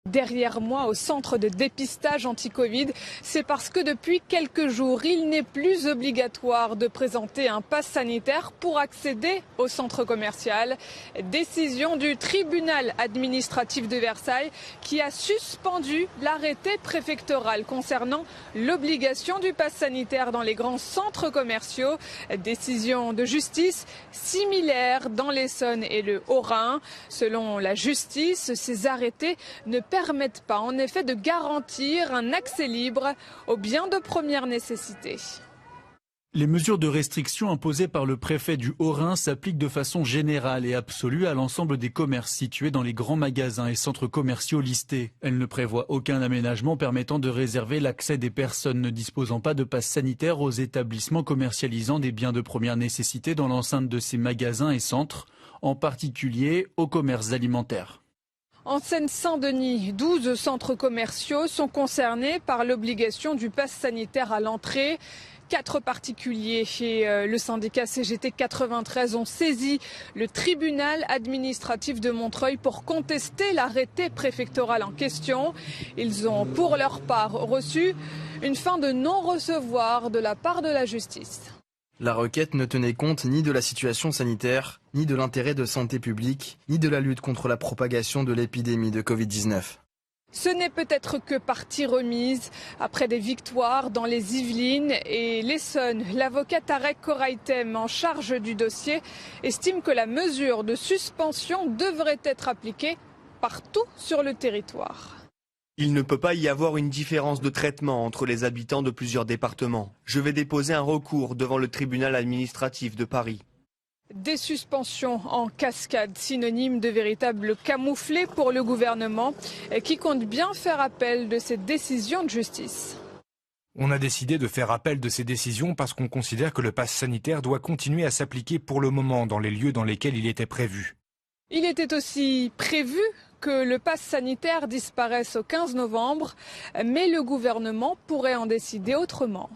Derrière moi, au centre de dépistage anti-Covid, c'est parce que depuis quelques jours, il n'est plus obligatoire de présenter un pass sanitaire pour accéder au centre commercial. Décision du tribunal administratif de Versailles qui a suspendu l'arrêté préfectoral concernant l'obligation du pass sanitaire dans les grands centres commerciaux. Décision de justice similaire dans l'Essonne et le Haut-Rhin. Selon la justice, ces arrêtés ne permettent pas en effet de garantir un accès libre aux biens de première nécessité. Les mesures de restriction imposées par le préfet du Haut-Rhin s'appliquent de façon générale et absolue à l'ensemble des commerces situés dans les grands magasins et centres commerciaux listés. Elles ne prévoient aucun aménagement permettant de réserver l'accès des personnes ne disposant pas de passe sanitaire aux établissements commercialisant des biens de première nécessité dans l'enceinte de ces magasins et centres, en particulier aux commerces alimentaires. En Seine-Saint-Denis, 12 centres commerciaux sont concernés par l'obligation du pass sanitaire à l'entrée. 4 particuliers chez le syndicat CGT 93 ont saisi le tribunal administratif de Montreuil pour contester l'arrêté préfectoral en question. Ils ont pour leur part reçu une fin de non-recevoir de la part de la justice. La requête ne tenait compte ni de la situation sanitaire, ni de l'intérêt de santé publique, ni de la lutte contre la propagation de l'épidémie de Covid-19. Ce n'est peut-être que partie remise après des victoires dans les Yvelines et l'Essonne. L'avocat Tarek Koraitem, en charge du dossier, estime que la mesure de suspension devrait être appliquée partout sur le territoire. Il ne peut pas y avoir une différence de traitement entre les habitants de plusieurs départements. Je vais déposer un recours devant le tribunal administratif de Paris. Des suspensions en cascade, synonyme de véritable camouflet pour le gouvernement qui compte bien faire appel de cette décision de justice. On a décidé de faire appel de ces décisions parce qu'on considère que le pass sanitaire doit continuer à s'appliquer pour le moment dans les lieux dans lesquels il était prévu. Il était aussi prévu que le pass sanitaire disparaisse au 15 novembre, mais le gouvernement pourrait en décider autrement.